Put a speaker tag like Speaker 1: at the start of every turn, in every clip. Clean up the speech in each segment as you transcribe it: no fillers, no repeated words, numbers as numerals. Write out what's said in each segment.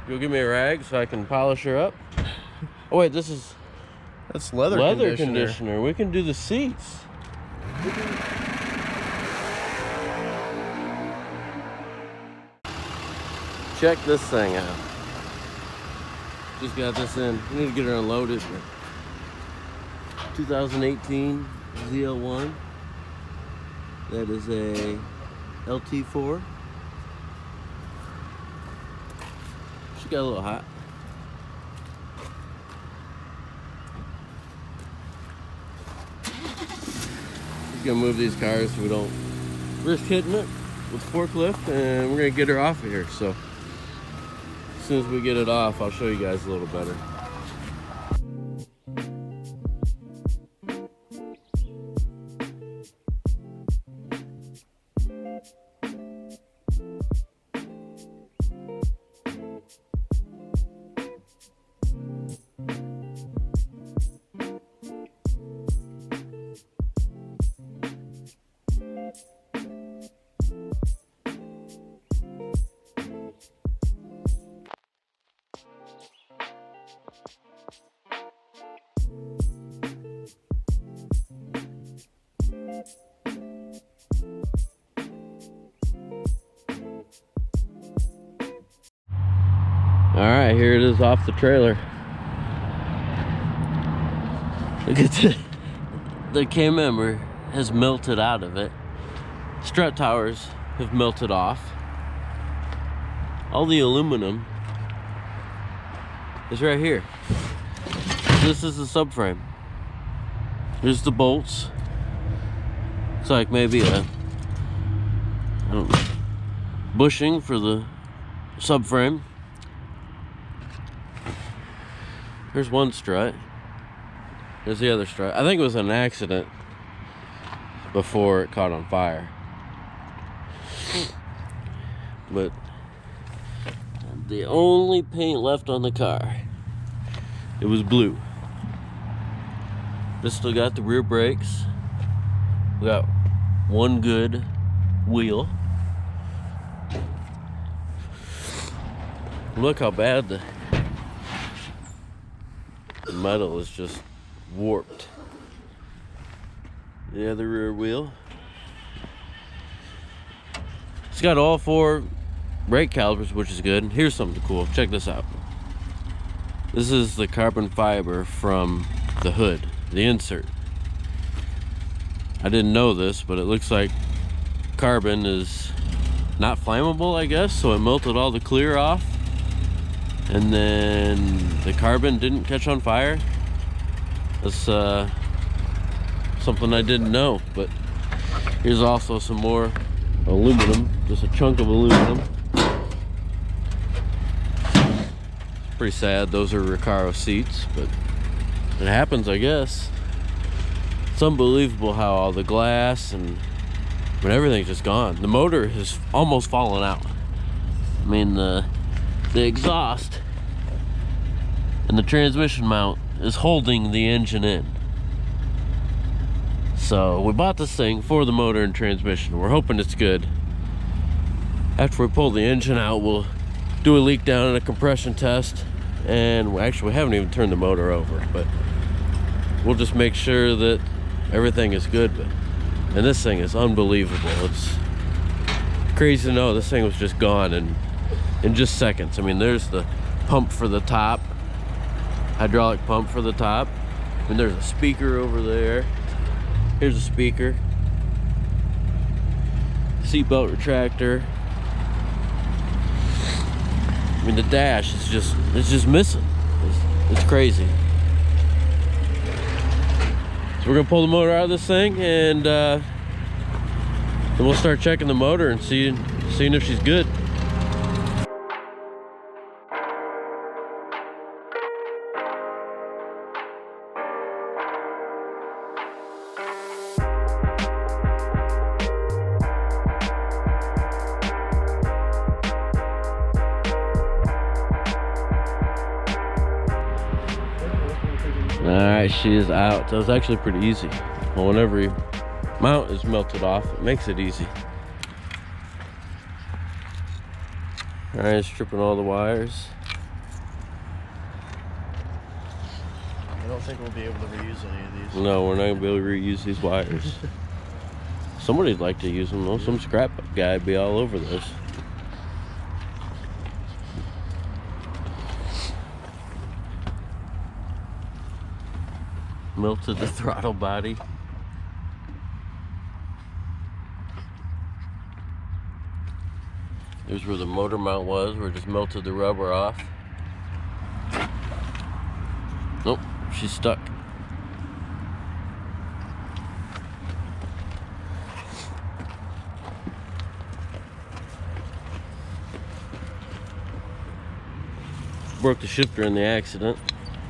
Speaker 1: You'll give me a rag so I can polish her up. Oh wait,
Speaker 2: that's leather
Speaker 1: conditioner. We can do the seats. Check this thing out. Just got this in. We need to get her unloaded. 2018 ZL1. That is a LT4. She got a little hot. Just gonna move these cars so we don't risk hitting it with the forklift, and we're gonna get her off of here. So as soon as we get it off, I'll show you guys a little better. All right, here it is off the trailer. Look at the K-member has melted out of it. Strut towers have melted off. All the aluminum is right here. This is the subframe. Here's the bolts. Looks like maybe a bushing for the subframe. There's one strut. There's the other strut. I think it was an accident before it caught on fire. But the only paint left on the car, it was blue. This still got the rear brakes. We got one good wheel. Look how bad the metal is just warped. The other rear wheel. It's got all 4 brake calipers, which is good. Here's something cool. Check this out. This is the carbon fiber from the hood, the insert. I didn't know this, but it looks like carbon is not flammable, I guess, so it melted all the clear off. And then the carbon didn't catch on fire. That's something I didn't know. But here's also some more aluminum, just a chunk of aluminum. It's pretty sad. Those are Recaro seats, but it happens, I guess. It's unbelievable how all the glass and everything's just gone. The motor has almost fallen out. I mean, the exhaust and the transmission mount is holding the engine in. So we bought this thing for the motor and transmission. We're hoping it's good. After we pull the engine out, we'll do a leak down and a compression test. And we haven't even turned the motor over, but we'll just make sure that everything is good. And this thing is unbelievable. It's crazy to know this thing was just gone in just seconds. I mean, there's the pump for the top, hydraulic pump for the top. I mean, there's a speaker over there. Here's a speaker. Seatbelt retractor. I mean, the dash is just missing. It's crazy. So we're gonna pull the motor out of this thing, and then we'll start checking the motor and seeing if she's good. Alright, she is out. That was actually pretty easy. Well, whenever your mount is melted off, it makes it easy. Alright, stripping all the wires.
Speaker 2: I don't think we'll be able to reuse any of these.
Speaker 1: No, we're not gonna be able to reuse these wires. Somebody'd like to use them though. Some scrap guy'd be all over this. Melted the throttle body. Here's where the motor mount was. We just melted the rubber off. Nope, she's stuck. Broke the shifter in the accident.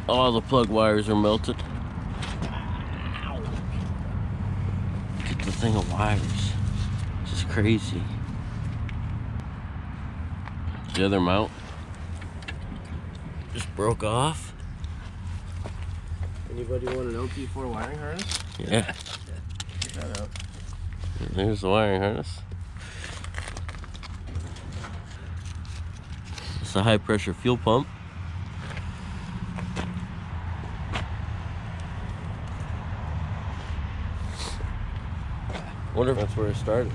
Speaker 1: All the plug wires are melted. Get the thing of wires. It's just crazy. The other mount just broke off.
Speaker 2: Anybody want an LT4 wiring harness?
Speaker 1: Yeah.
Speaker 2: Check that out.
Speaker 1: There's the wiring harness. It's a high pressure fuel pump. Wonder if that's where it started.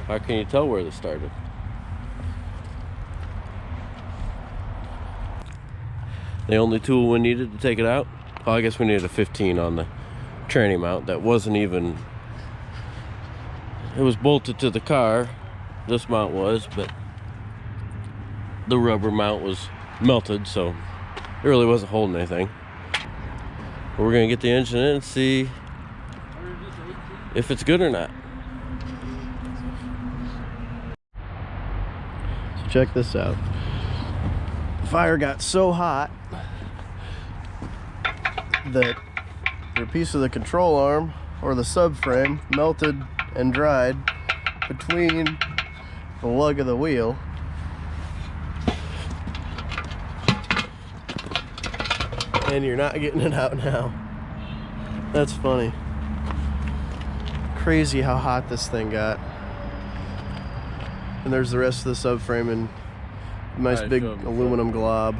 Speaker 1: How can you tell where this started? The only tool we needed to take it out, well, I guess we needed a 15 on the tranny mount. That wasn't even, it was bolted to the car, this mount was, but the rubber mount was melted, so it really wasn't holding anything. But we're gonna get the engine in and see if it's good or not.
Speaker 2: So check this out. The fire got so hot that a piece of the control arm or the subframe melted and dried between the lug of the wheel and you're not getting it out now. That's funny. Crazy how hot this thing got. And there's the rest of the subframe and a nice big aluminum glob.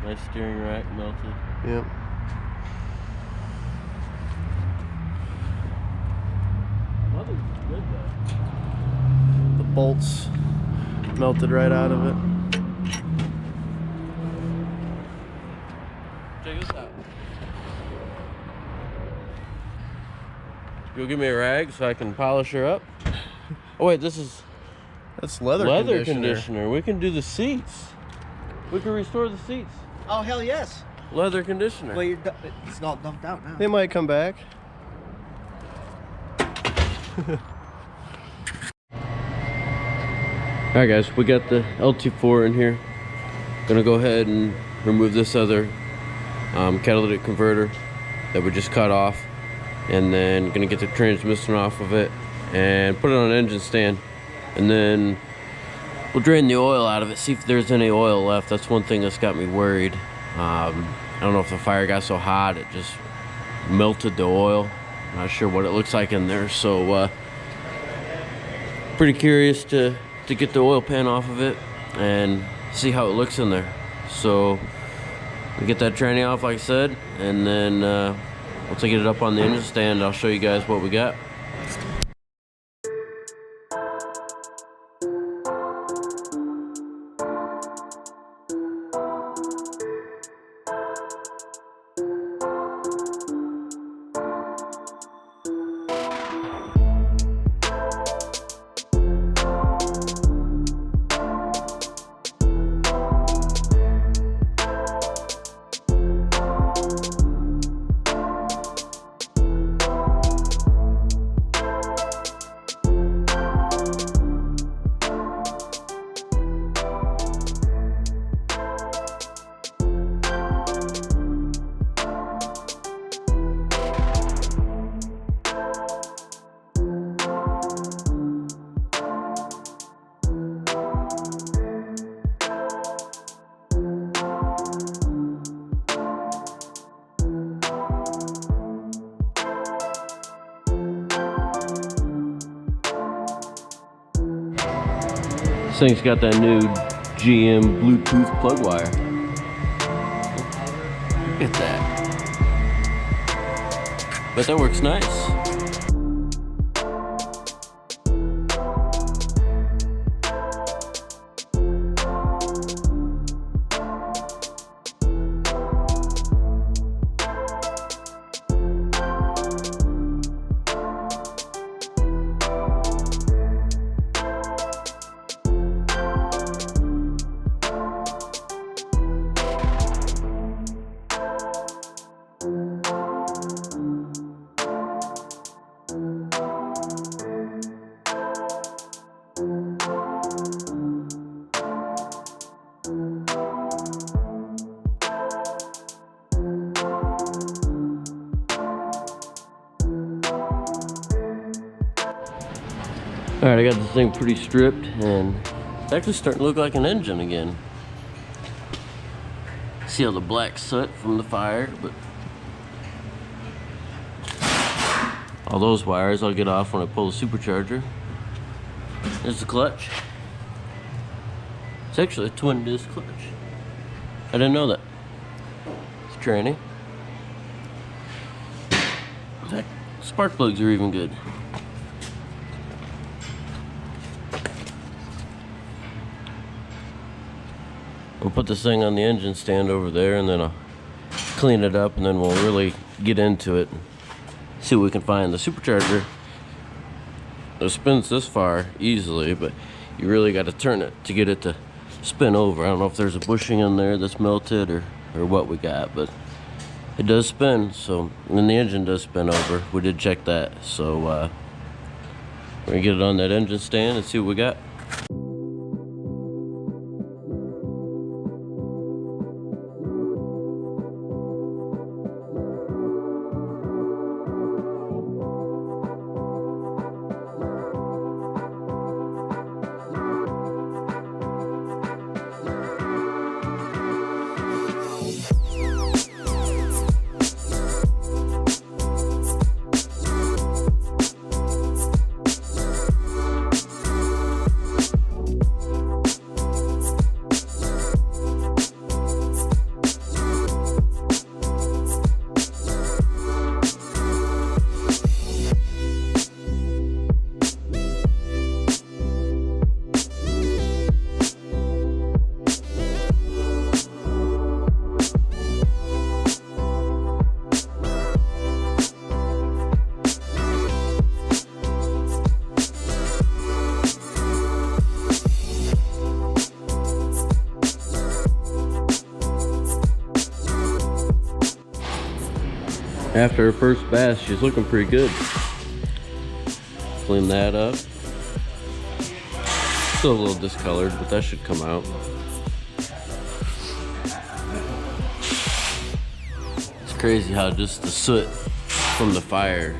Speaker 1: Nice steering rack melted.
Speaker 2: Yep.
Speaker 1: Mother's good though.
Speaker 2: The bolts melted right out of it.
Speaker 1: Check this out. Go give me a rag so I can polish her up. Oh wait, this is
Speaker 2: That's leather
Speaker 1: conditioner. We can do the seats. We can restore the seats.
Speaker 3: Oh, hell yes.
Speaker 1: Leather conditioner.
Speaker 3: Well, it's not dumped out now.
Speaker 2: They might come back.
Speaker 1: Alright guys, we got the LT4 in here. Gonna go ahead and remove this other catalytic converter that we just cut off, and then gonna get the transmission off of it and put it on an engine stand, and then we'll drain the oil out of it, see if there's any oil left. That's one thing that's got me worried. I don't know if the fire got so hot it just melted the oil. Not sure what it looks like in there, so pretty curious to get the oil pan off of it and see how it looks in there. So we'll get that tranny off like I said, and then once I get it up on the engine stand, I'll show you guys what we got. This thing's got that new GM Bluetooth plug wire. Look at that. But that works nice. Alright, I got this thing pretty stripped and it's actually starting to look like an engine again. See all the black soot from the fire, but all those wires I'll get off when I pull the supercharger. There's the clutch. It's actually a twin disc clutch. I didn't know that. It's tranny. Heck, spark plugs are even good. We'll put this thing on the engine stand over there and then I'll clean it up and then we'll really get into it and see what we can find. The supercharger, it spins this far easily, but you really got to turn it to get it to spin over. I don't know if there's a bushing in there that's melted or what we got, but it does spin. So, and the engine does spin over. We did check that. So we're gonna get it on that engine stand and see what we got. After her first bath, she's looking pretty good. Clean that up. Still a little discolored, but that should come out. It's crazy how just the soot from the fire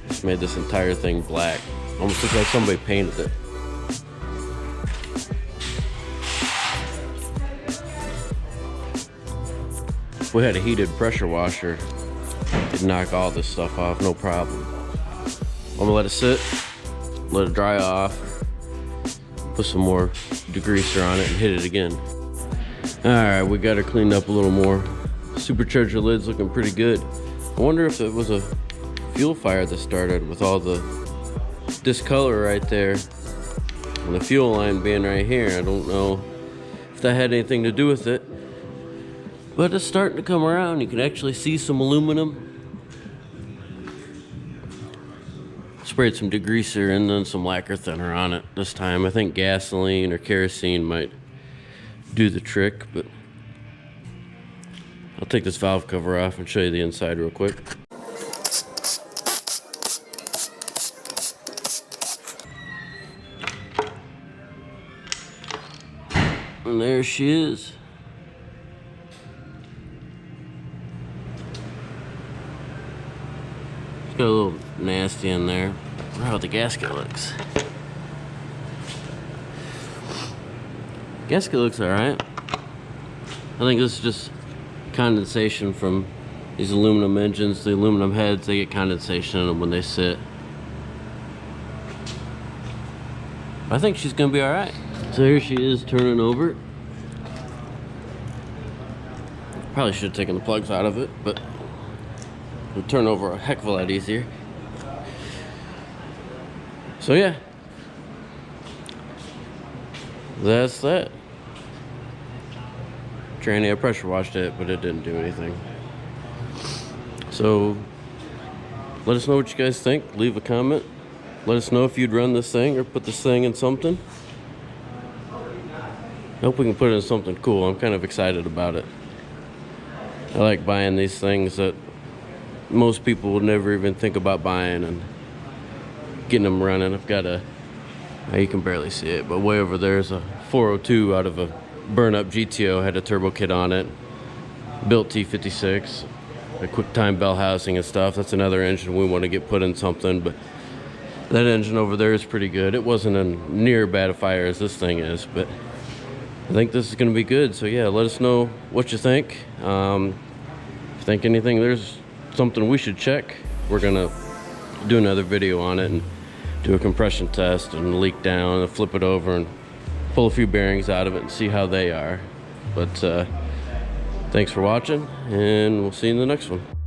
Speaker 1: just made this entire thing black. Almost looks like somebody painted it. If we had a heated pressure washer, it'd knock all this stuff off, no problem. I'm gonna let it sit, let it dry off, put some more degreaser on it and hit it again. All right, we got her cleaned up a little more. Supercharger lid's looking pretty good. I wonder if it was a fuel fire that started with all the discolor right there and the fuel line being right here. I don't know if that had anything to do with it, but it's starting to come around. You can actually see some aluminum. Sprayed some degreaser and then some lacquer thinner on it this time. I think gasoline or kerosene might do the trick, but I'll take this valve cover off and show you the inside real quick. And there she is. It's got a little nasty in there. I wonder how the gasket looks. Gasket looks alright. I think this is just condensation from these aluminum engines. The aluminum heads, they get condensation in them when they sit. I think she's gonna be alright. So here she is turning over. Probably should have taken the plugs out of it, but it would turn over a heck of a lot easier. So yeah, that's that. Tranny, I pressure washed it, but it didn't do anything. So let us know what you guys think. Leave a comment. Let us know if you'd run this thing or put this thing in something. I hope we can put it in something cool. I'm kind of excited about it. I like buying these things that most people would never even think about buying and getting them running. I've got you can barely see it, but way over there is a 402 out of a burn-up GTO, had a turbo kit on it, built T56, a quick time bell housing and stuff. That's another engine we want to get put in something, but that engine over there is pretty good. It wasn't a near bad a fire as this thing is, but I think this is going to be good. So yeah, let us know what you think. If you think anything, there's something we should check, we're going to do another video on it and do a compression test and leak down and flip it over and pull a few bearings out of it and see how they are. But thanks for watching, and we'll see you in the next one.